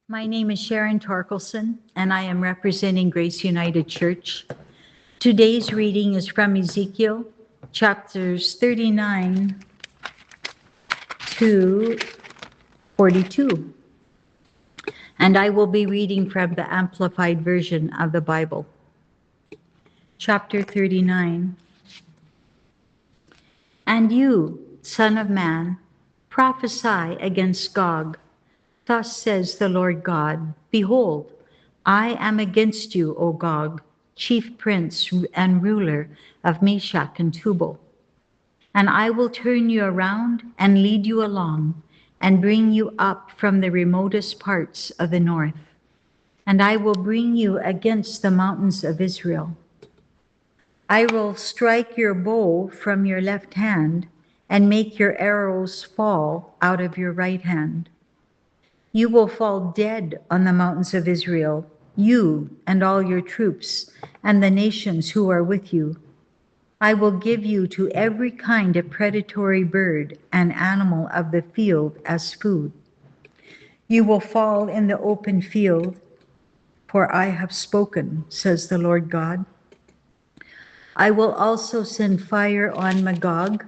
My name is Sharon Torkelson, and I am representing Grace United Church. Today's reading is from Ezekiel, chapters 39 to 42. And I will be reading from the Amplified Version of the Bible. Chapter 39. And you, son of man, prophesy against Gog. Thus says the Lord God, behold, I am against you, O Gog, chief prince and ruler of Meshach and Tubal. And I will turn you around and lead you along and bring you up from the remotest parts of the north. And I will bring you against the mountains of Israel. I will strike your bow from your left hand and make your arrows fall out of your right hand. You will fall dead on the mountains of Israel, you and all your troops, and the nations who are with you. I will give you to every kind of predatory bird and animal of the field as food. You will fall in the open field, for I have spoken, says the Lord God. I will also send fire on Magog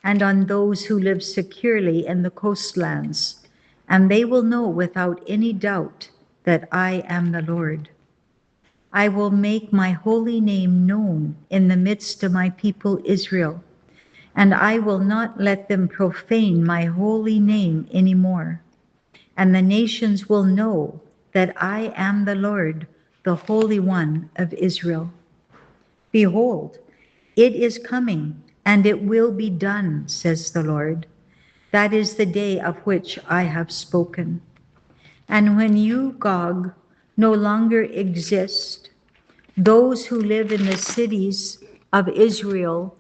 and on those who live securely in the coastlands, and they will know without any doubt that I am the Lord. I will make my holy name known in the midst of my people Israel, and I will not let them profane my holy name anymore. And the nations will know that I am the Lord, the Holy One of Israel. Behold, it is coming, and it will be done, says the Lord. That is the day of which I have spoken. And when you, Gog, no longer exist, those who live in the cities of Israel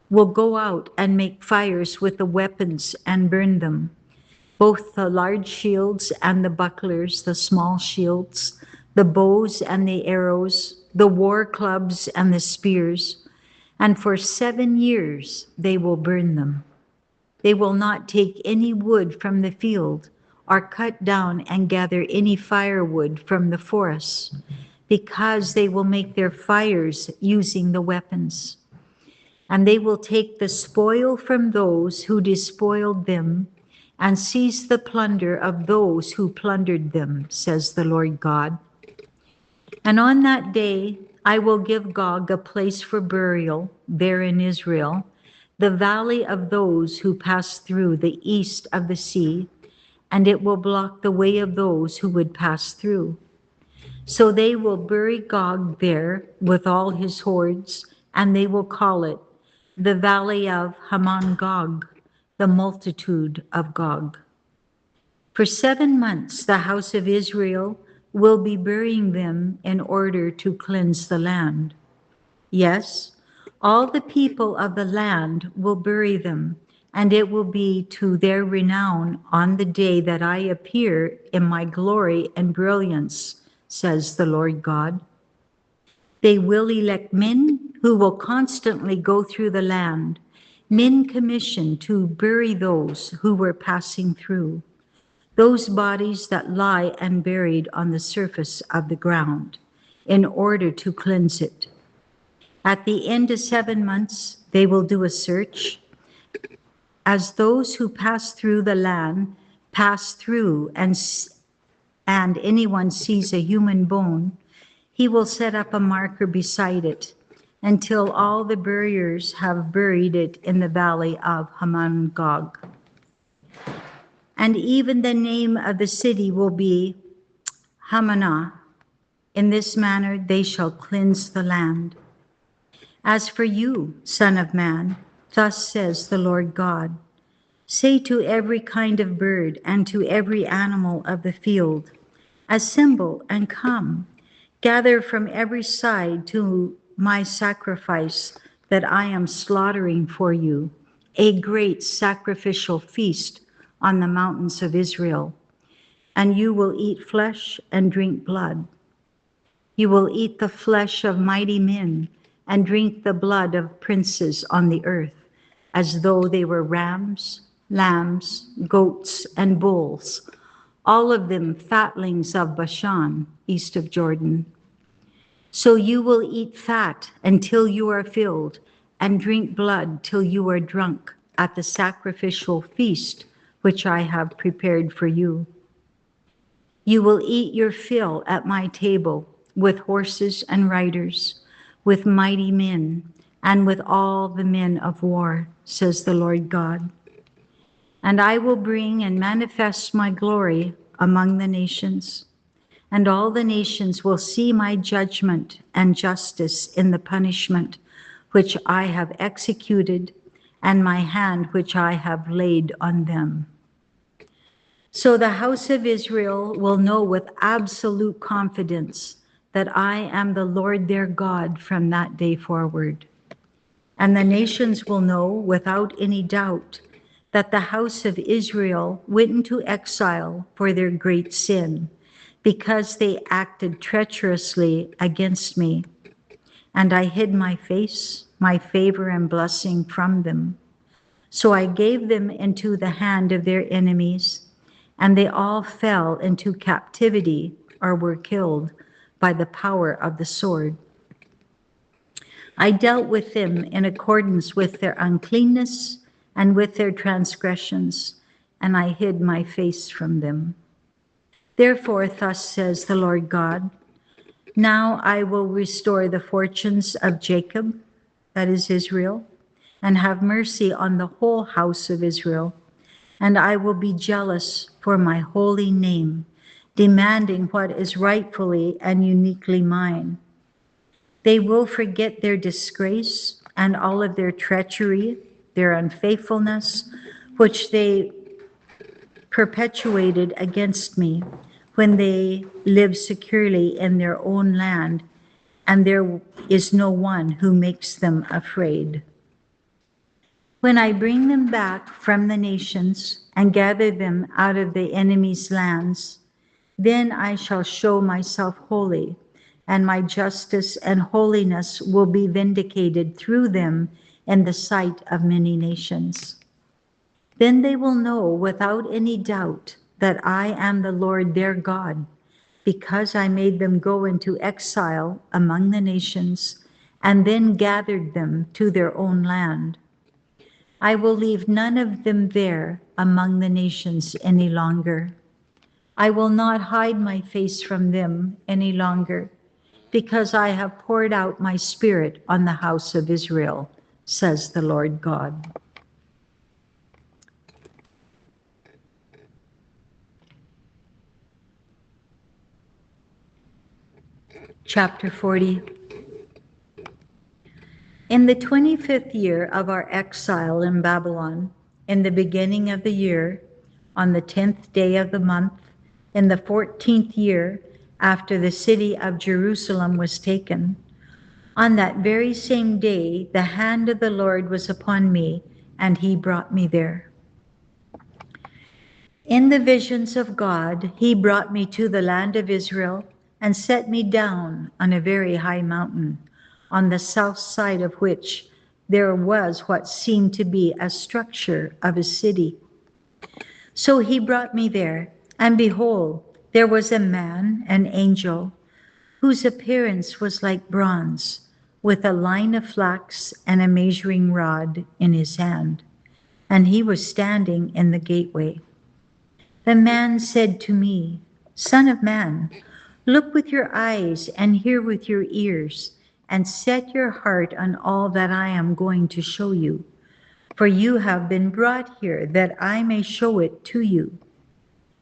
will go out and make fires with the weapons and burn them, both the large shields and the bucklers, the small shields, the bows and the arrows, the war clubs and the spears, and for 7 years they will burn them. They will not take any wood from the field or cut down and gather any firewood from the forests, because they will make their fires using the weapons. And they will take the spoil from those who despoiled them and seize the plunder of those who plundered them, says the Lord God. And on that day, I will give Gog a place for burial there in Israel, the valley of those who pass through the east of the sea, and it will block the way of those who would pass through. So they will bury Gog there with all his hordes, and they will call it the valley of Haman Gog, the multitude of Gog. For 7 months, the house of Israel will be burying them in order to cleanse the land. Yes, all the people of the land will bury them, and it will be to their renown on the day that I appear in my glory and brilliance, says the Lord God. They will elect men who will constantly go through the land, men commissioned to bury those who were passing through, those bodies that lie unburied on the surface of the ground, in order to cleanse it. At the end of 7 months, they will do a search. As those who pass through the land pass through, and anyone sees a human bone, he will set up a marker beside it until all the buriers have buried it in the valley of Haman Gog. And even the name of the city will be Hamanah. In this manner they shall cleanse the land. As for you, son of man, thus says the Lord God, say to every kind of bird and to every animal of the field, assemble and come, gather from every side to my sacrifice that I am slaughtering for you, a great sacrificial feast on the mountains of Israel. And you will eat flesh and drink blood. You will eat the flesh of mighty men and drink the blood of princes on the earth, as though they were rams, lambs, goats, and bulls, all of them fatlings of Bashan, east of Jordan. So you will eat fat until you are filled, and drink blood till you are drunk at the sacrificial feast which I have prepared for you. You will eat your fill at my table with horses and riders, with mighty men, and with all the men of war, says the Lord God. And I will bring and manifest my glory among the nations, and all the nations will see my judgment and justice in the punishment which I have executed, and my hand which I have laid on them. So the house of Israel will know with absolute confidence that I am the Lord their God from that day forward. And the nations will know without any doubt that the house of Israel went into exile for their great sin, because they acted treacherously against me. And I hid my face, my favor and blessing from them. So I gave them into the hand of their enemies, and they all fell into captivity or were killed by the power of the sword. I dealt with them in accordance with their uncleanness and with their transgressions, and I hid my face from them. Therefore, thus says the Lord God, now I will restore the fortunes of Jacob, that is Israel, and have mercy on the whole house of Israel. And I will be jealous for my holy name, demanding what is rightfully and uniquely mine. They will forget their disgrace and all of their treachery, their unfaithfulness, which they perpetuated against me when they lived securely in their own land, and there is no one who makes them afraid. When I bring them back from the nations and gather them out of the enemy's lands, then I shall show myself holy, and my justice and holiness will be vindicated through them in the sight of many nations. Then they will know without any doubt that I am the Lord their God, because I made them go into exile among the nations and then gathered them to their own land. I will leave none of them there among the nations any longer. I will not hide my face from them any longer, because I have poured out my spirit on the house of Israel, says the Lord God. Chapter 40. In the 25th year of our exile in Babylon, in the beginning of the year, on the 10th day of the month, in the 14th year after the city of Jerusalem was taken, on that very same day, the hand of the Lord was upon me, and he brought me there. In the visions of God, he brought me to the land of Israel and set me down on a very high mountain, on the south side of which there was what seemed to be a structure of a city. So he brought me there, and behold, there was a man, an angel, whose appearance was like bronze, with a line of flax and a measuring rod in his hand, and he was standing in the gateway. The man said to me, Son of man, look with your eyes and hear with your ears, and set your heart on all that I am going to show you. For you have been brought here that I may show it to you.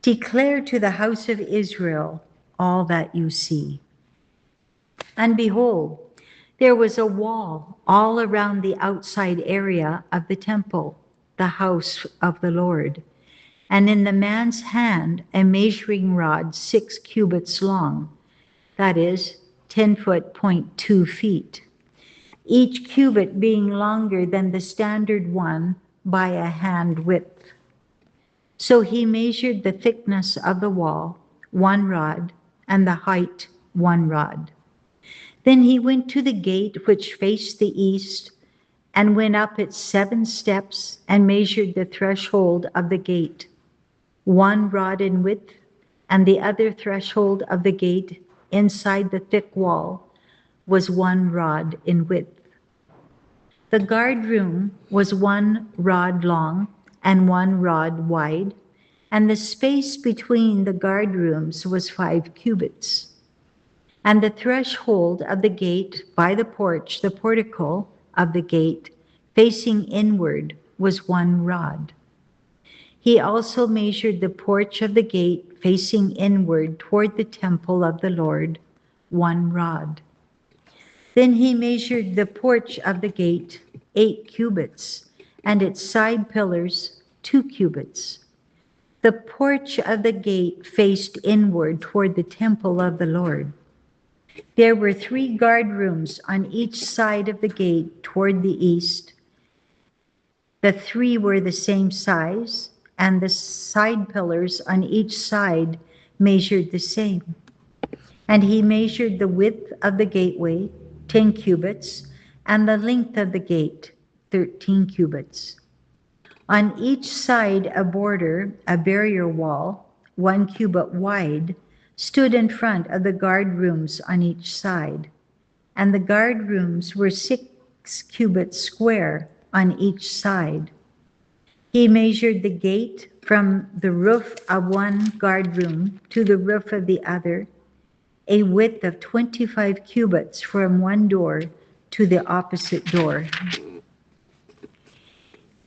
Declare to the house of Israel all that you see. And behold, there was a wall all around the outside area of the temple, the house of the Lord. And in the man's hand, a measuring rod 6 cubits long, that is, 10.2 feet, each cubit being longer than the standard one by a hand width. So he measured the thickness of the wall, 1 rod, and the height, 1 rod. Then he went to the gate which faced the east, and went up its 7 steps and measured the threshold of the gate, 1 rod in width and the other threshold of the gate inside the thick wall was 1 rod in width. The guard room was 1 rod long and 1 rod wide, and the space between the guard rooms was 5 cubits. And the threshold of the gate by the porch, the portico of the gate, facing inward, was 1 rod. He also measured the porch of the gate facing inward toward the temple of the Lord, 1 rod. Then he measured the porch of the gate 8 cubits, and its side pillars 2 cubits. The porch of the gate faced inward toward the temple of the Lord. There were 3 guard rooms on each side of the gate toward the east. The 3 were the same size, and the side pillars on each side measured the same. And he measured the width of the gateway, 10 cubits, and the length of the gate, 13 cubits. On each side a border, a barrier wall, 1 cubit wide, stood in front of the guard rooms on each side, and the guard rooms were 6 cubits square on each side. He measured the gate from the roof of 1 guard room to the roof of the other, a width of 25 cubits from 1 door to the opposite door.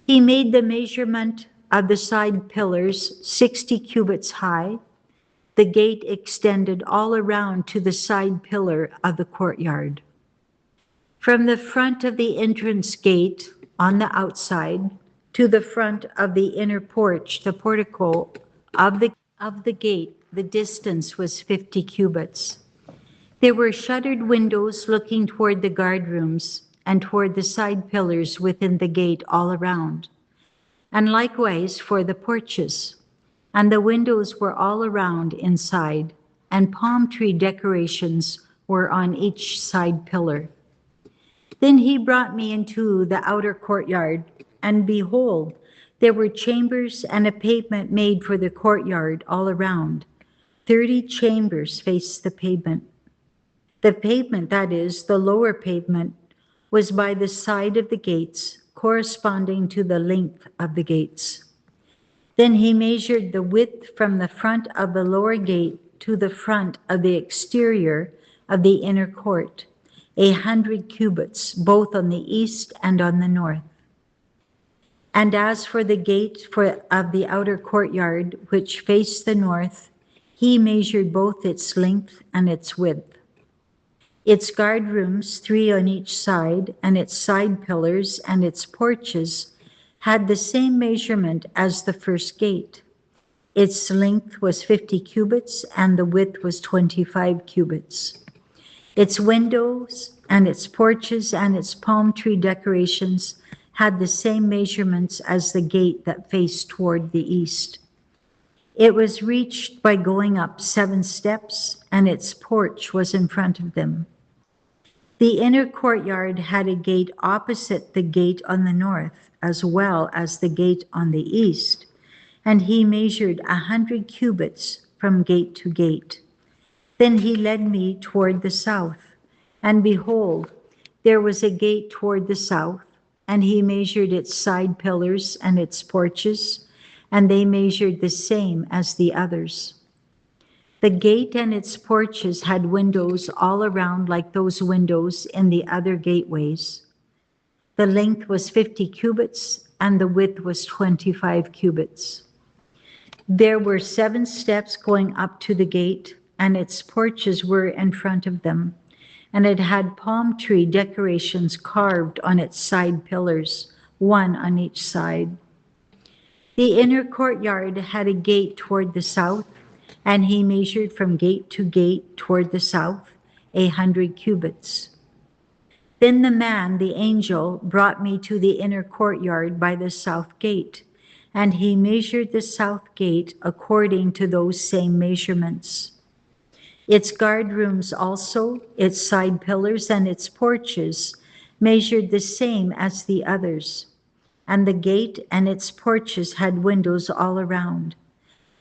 He made the measurement of the side pillars 60 cubits high. The gate extended all around to the side pillar of the courtyard. From the front of the entrance gate on the outside to the front of the inner porch, the portico of the gate, the distance was 50 cubits. There were shuttered windows looking toward the guard rooms and toward the side pillars within the gate all around, and likewise for the porches. And the windows were all around inside, and palm tree decorations were on each side pillar. Then he brought me into the outer courtyard, and behold, there were chambers and a pavement made for the courtyard all around. 30 chambers faced the pavement. The pavement, that is, the lower pavement, was by the side of the gates, corresponding to the length of the gates. Then he measured the width from the front of the lower gate to the front of the exterior of the inner court, 100 cubits, both on the east and on the north. And as for the gate of the outer courtyard, which faced the north, he measured both its length and its width. Its guard rooms, 3 on each side, and its side pillars and its porches had the same measurement as the first gate. Its length was 50 cubits, and the width was 25 cubits. Its windows and its porches and its palm tree decorations had the same measurements as the gate that faced toward the east. It was reached by going up 7 steps, and its porch was in front of them. The inner courtyard had a gate opposite the gate on the north, as well as the gate on the east, and he measured 100 cubits from gate to gate. Then he led me toward the south, and behold, there was a gate toward the south, and he measured its side pillars and its porches, and they measured the same as the others. The gate and its porches had windows all around like those windows in the other gateways. The length was 50 cubits, and the width was 25 cubits. There were 7 steps going up to the gate, and its porches were in front of them, and it had palm tree decorations carved on its side pillars, 1 on each side. The inner courtyard had a gate toward the south, and he measured from gate to gate toward the south, 100 cubits. Then the man, the angel, brought me to the inner courtyard by the south gate, and he measured the south gate according to those same measurements. Its guard rooms also, its side pillars and its porches measured the same as the others, and the gate and its porches had windows all around.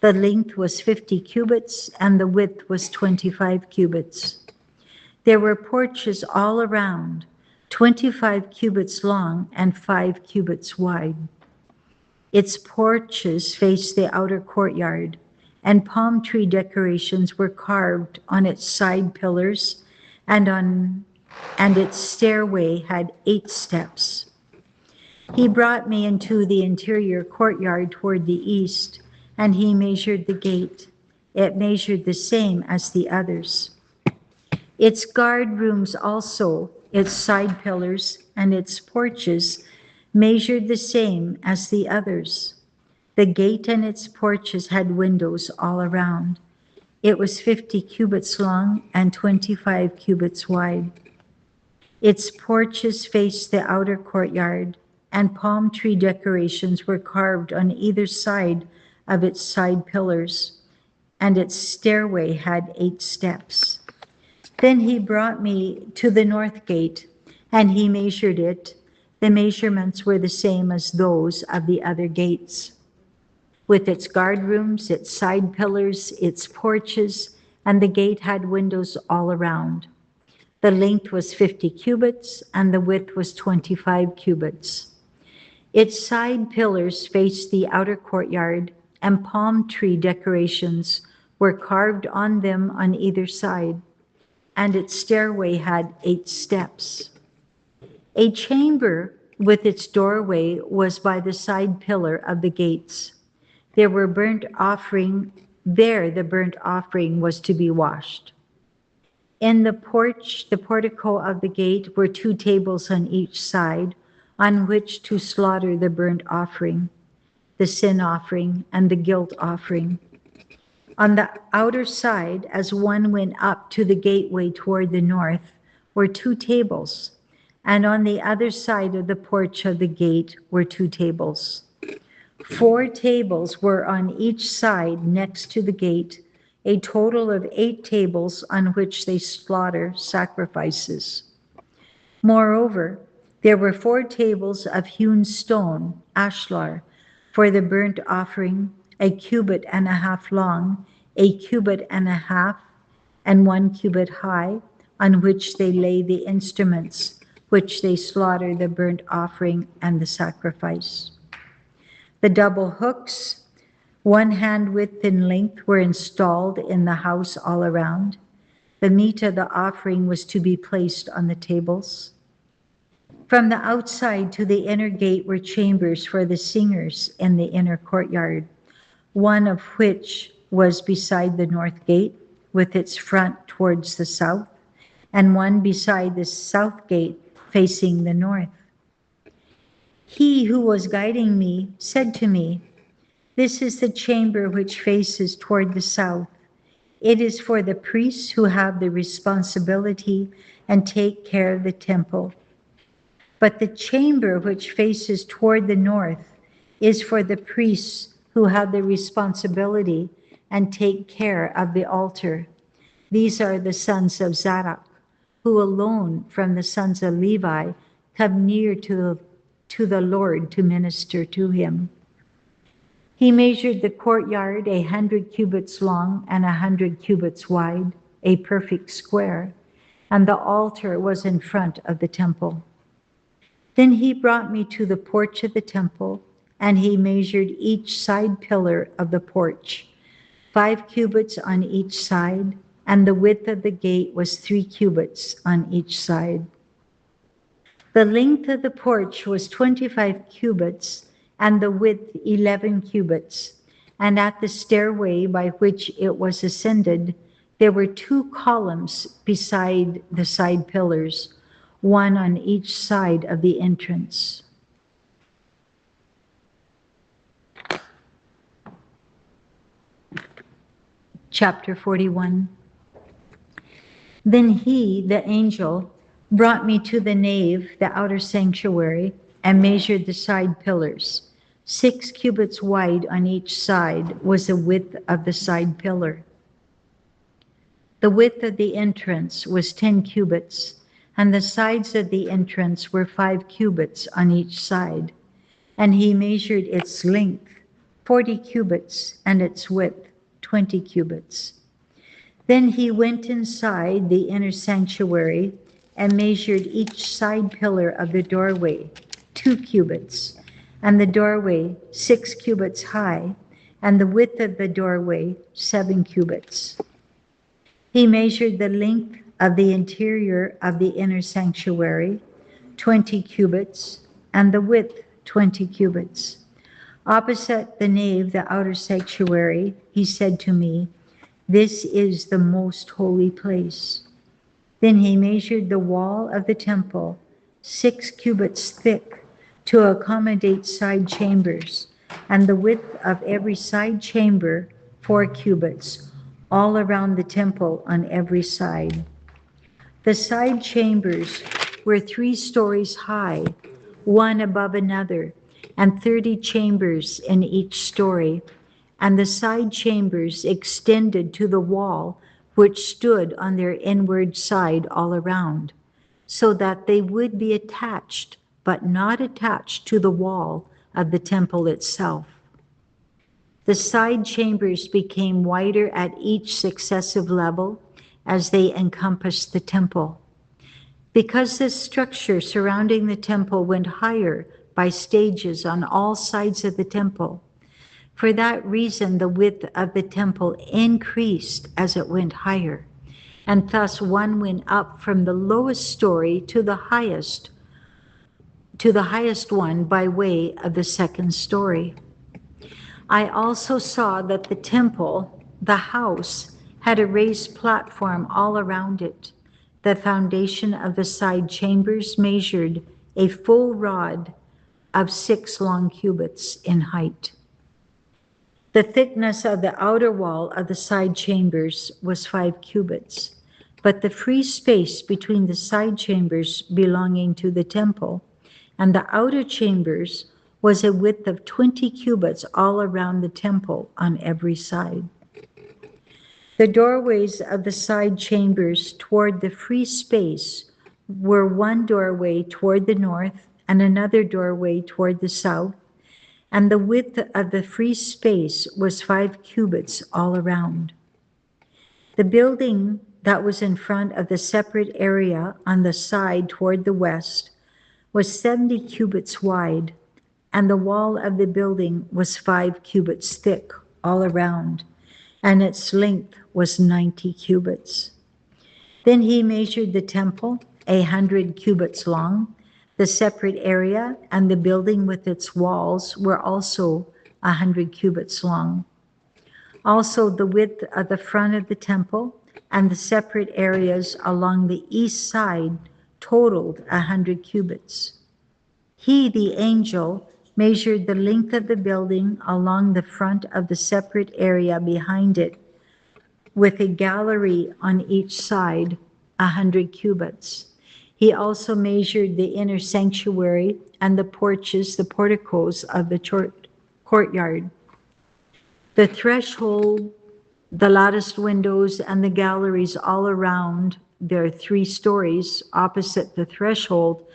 The length was 50 cubits, and the width was 25 cubits. There were porches all around, 25 cubits long and 5 cubits wide. Its porches faced the outer courtyard, and palm tree decorations were carved on its side pillars, and its stairway had 8 steps. He brought me into the interior courtyard toward the east, and he measured the gate. It measured the same as the others. Its guard rooms also, its side pillars, and its porches measured the same as the others. The gate and its porches had windows all around. It was 50 cubits long and 25 cubits wide. Its porches faced the outer courtyard, and palm tree decorations were carved on either side of its side pillars, and its stairway had 8 steps. Then he brought me to the north gate, and he measured it. The measurements were the same as those of the other gates, with its guard rooms, its side pillars, its porches, and the gate had windows all around. The length was 50 cubits, and the width was 25 cubits. Its side pillars faced the outer courtyard, and palm tree decorations were carved on them on either side, and its stairway had 8 steps. A chamber with its doorway was by the side pillar of the gates. The burnt offering was to be washed. In the porch, the portico of the gate, were 2 tables on each side, on which to slaughter the burnt offering, the sin offering, and the guilt offering. On the outer side, as one went up to the gateway toward the north, were 2 tables, and on the other side of the porch of the gate were 2 tables. 4 tables were on each side next to the gate, a total of 8 tables on which they slaughter sacrifices. Moreover, there were 4 tables of hewn stone, ashlar, for the burnt offering, 1.5 cubits long, 1.5 cubits, and 1 cubit high, on which they lay the instruments, which they slaughter the burnt offering and the sacrifice. The double hooks, 1 hand width in length, were installed in the house all around. The meat of the offering was to be placed on the tables. From the outside to the inner gate were chambers for the singers in the inner courtyard, one of which was beside the north gate, with its front towards the south, and one beside the south gate facing the north. He who was guiding me said to me, "This is the chamber which faces toward the south. It is for the priests who have the responsibility and take care of the temple. But the chamber which faces toward the north is for the priests who have the responsibility and take care of the altar. These are the sons of Zadok, who alone from the sons of Levi come near to the Lord to minister to him." He measured the courtyard 100 cubits long and 100 cubits wide, a perfect square, and the altar was in front of the temple. Then he brought me to the porch of the temple, and he measured each side pillar of the porch, 5 cubits on each side, and the width of the gate was 3 cubits on each side. The length of the porch was 25 cubits, and the width 11 cubits, and at the stairway by which it was ascended, there were 2 columns beside the side pillars, one on each side of the entrance. Chapter 41. Then he, the angel, brought me to the nave, the outer sanctuary, and measured the side pillars. 6 cubits wide on each side was the width of the side pillar. The width of the entrance was 10 cubits, and the sides of the entrance were 5 cubits on each side. And he measured its length, 40 cubits, and its width 20 cubits. Then he went inside the inner sanctuary and measured each side pillar of the doorway, 2 cubits, and the doorway 6 cubits high, and the width of the doorway 7 cubits. He measured the length of the interior of the inner sanctuary, 20 cubits, and the width 20 cubits. Opposite the nave, the outer sanctuary, he said to me, "This is the most holy place." Then he measured the wall of the temple, 6 cubits thick, to accommodate side chambers, and the width of every side chamber 4 cubits, all around the temple on every side. The side chambers were 3 stories high, one above another, and 30 chambers in each story, and the side chambers extended to the wall which stood on their inward side all around, so that they would be attached, but not attached to the wall of the temple itself. The side chambers became wider at each successive level as they encompassed the temple. Because this structure surrounding the temple went higher by stages on all sides of the temple, for that reason the width of the temple increased as it went higher, and thus one went up from the lowest story to the highest one by way of the second story. I also saw that the temple, the house, had a raised platform all around it. The foundation of the side chambers measured a full rod of 6 long cubits in height. The thickness of the outer wall of the side chambers was 5 cubits, but the free space between the side chambers belonging to the temple and the outer chambers was a width of 20 cubits all around the temple on every side. The doorways of the side chambers toward the free space were one doorway toward the north and another doorway toward the south, and the width of the free space was 5 cubits all around. The building that was in front of the separate area on the side toward the west was 70 cubits wide, and the wall of the building was 5 cubits thick all around, and its length was 90 cubits. Then he measured the temple, 100 cubits long. The separate area and the building with its walls were also 100 cubits long. Also, the width of the front of the temple and the separate areas along the east side totaled 100 cubits. He, the angel, measured the length of the building along the front of the separate area behind it, with a gallery on each side, 100 cubits. He also measured the inner sanctuary and the porches, the porticos of the courtyard. The threshold, the latticed windows, and the galleries all around their 3 stories opposite the threshold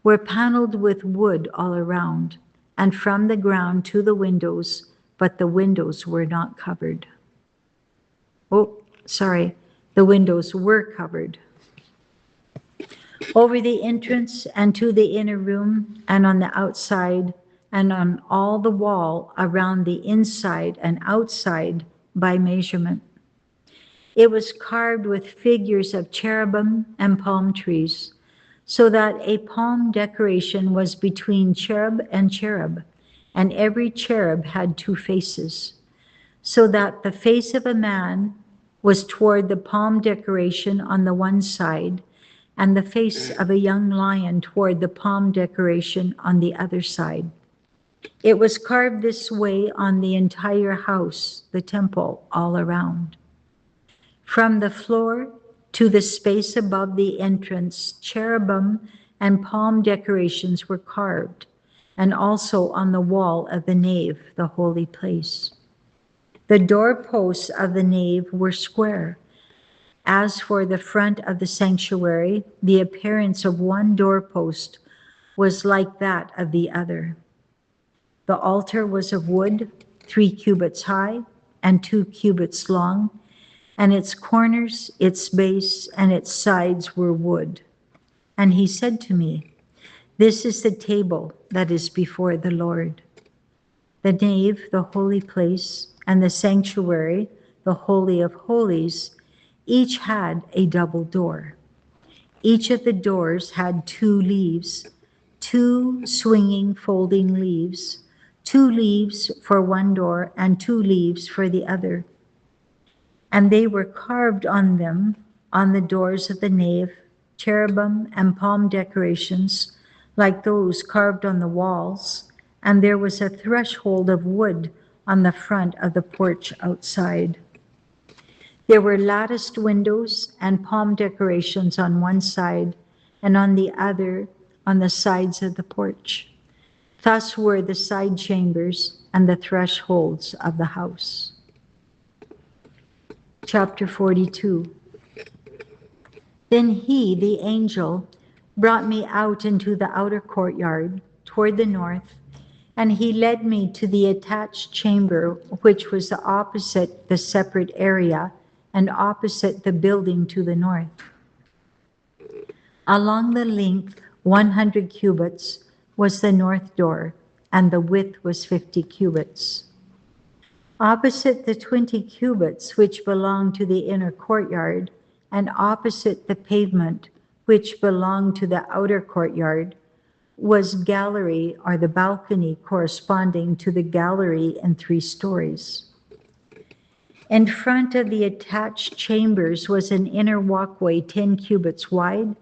were paneled with wood all around, and from the ground to the windows, but the windows were not covered. The windows were covered. Over the entrance and to the inner room and on the outside and on all the wall around the inside and outside by measurement. It was carved with figures of cherubim and palm trees, so that a palm decoration was between cherub, and every cherub had 2 faces, so that the face of a man was toward the palm decoration on the one side, and the face of a young lion toward the palm decoration on the other side. It was carved this way on the entire house, the temple, all around. From the floor to the space above the entrance, cherubim and palm decorations were carved, and also on the wall of the nave, the holy place. The doorposts of the nave were square. As for the front of the sanctuary, the appearance of one doorpost was like that of the other. The altar was of wood, 3 cubits high and 2 cubits long, and its corners, its base, and its sides were wood. And he said to me, "This is the table that is before the Lord." The nave, the holy place, and the sanctuary, the Holy of Holies, each had a double door. Each of the doors had 2 leaves, 2 swinging folding leaves, 2 leaves for one door and 2 leaves for the other. And they were carved on them, on the doors of the nave, cherubim and palm decorations, like those carved on the walls, and there was a threshold of wood on the front of the porch outside. There were latticed windows and palm decorations on one side, and on the other, on the sides of the porch. Thus were the side chambers and the thresholds of the house. Chapter 42. Then he, the angel, brought me out into the outer courtyard toward the north, and he led me to the attached chamber, which was opposite the separate area and opposite the building to the north. Along the length, 100 cubits, was the north door, and the width was 50 cubits. Opposite the 20 cubits which belonged to the inner courtyard, and opposite the pavement which belonged to the outer courtyard, was gallery or the balcony corresponding to the gallery in 3 stories. In front of the attached chambers was an inner walkway 10 cubits wide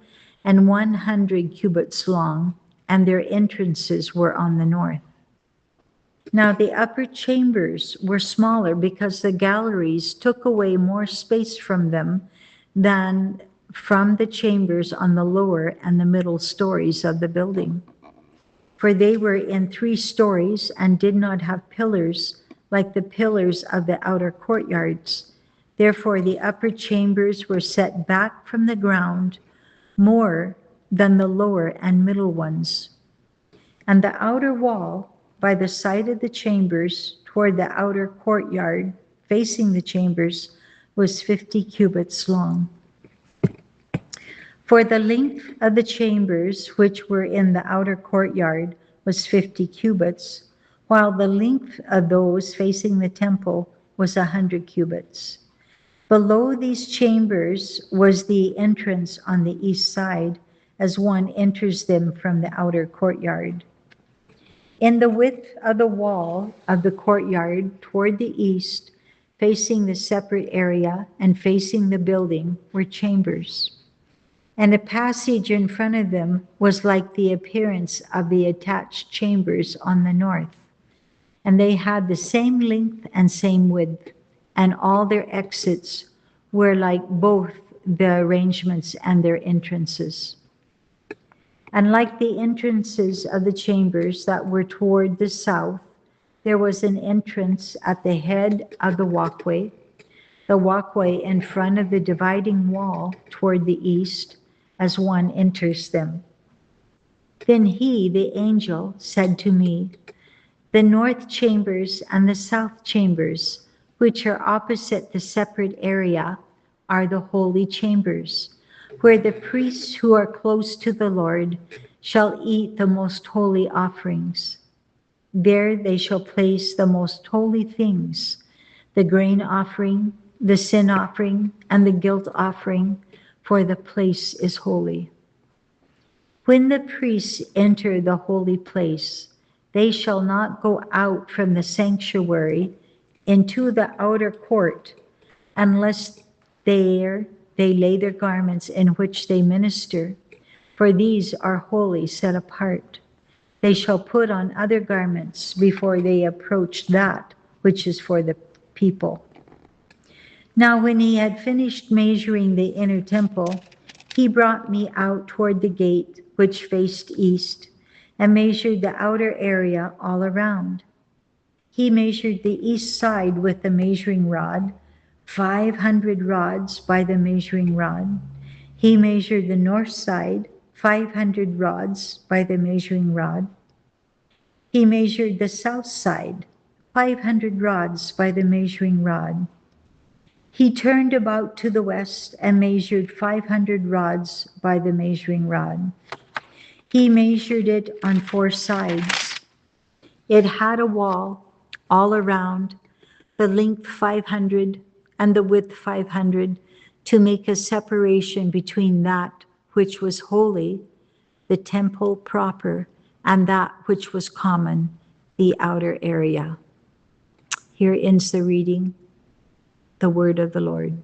and 100 cubits long, and their entrances were on the north. Now the upper chambers were smaller because the galleries took away more space from them than from the chambers on the lower and the middle stories of the building. For they were in 3 stories and did not have pillars like the pillars of the outer courtyards. Therefore the upper chambers were set back from the ground more than the lower and middle ones. And the outer wall by the side of the chambers toward the outer courtyard facing the chambers was 50 cubits long. For the length of the chambers which were in the outer courtyard was 50 cubits, while the length of those facing the temple was 100 cubits. Below these chambers was the entrance on the east side, as one enters them from the outer courtyard. In the width of the wall of the courtyard toward the east, facing the separate area and facing the building, were chambers. And a passage in front of them was like the appearance of the attached chambers on the north. And they had the same length and same width, and all their exits were like both the arrangements and their entrances. And like the entrances of the chambers that were toward the south, there was an entrance at the head of the walkway in front of the dividing wall toward the east, as one enters them. Then he, the angel, said to me, "The north chambers and the south chambers, which are opposite the separate area, are the holy chambers, where the priests who are close to the Lord shall eat the most holy offerings. There they shall place the most holy things, the grain offering, the sin offering, and the guilt offering, for the place is holy. When the priests enter the holy place, they shall not go out from the sanctuary into the outer court unless there they lay their garments in which they minister, for these are holy, set apart. They shall put on other garments before they approach that which is for the people." Now when he had finished measuring the inner temple, he brought me out toward the gate which faced east, and measured the outer area all around. He measured the east side with the measuring rod, 500 rods by the measuring rod. He measured the north side, 500 rods by the measuring rod. He measured the south side, 500 rods by the measuring rod. He turned about to the west and measured 500 rods by the measuring rod. He measured it on 4 sides. It had a wall all around, the length 500 and the width 500, to make a separation between that which was holy, the temple proper, and that which was common, the outer area. Here ends the reading, the word of the Lord.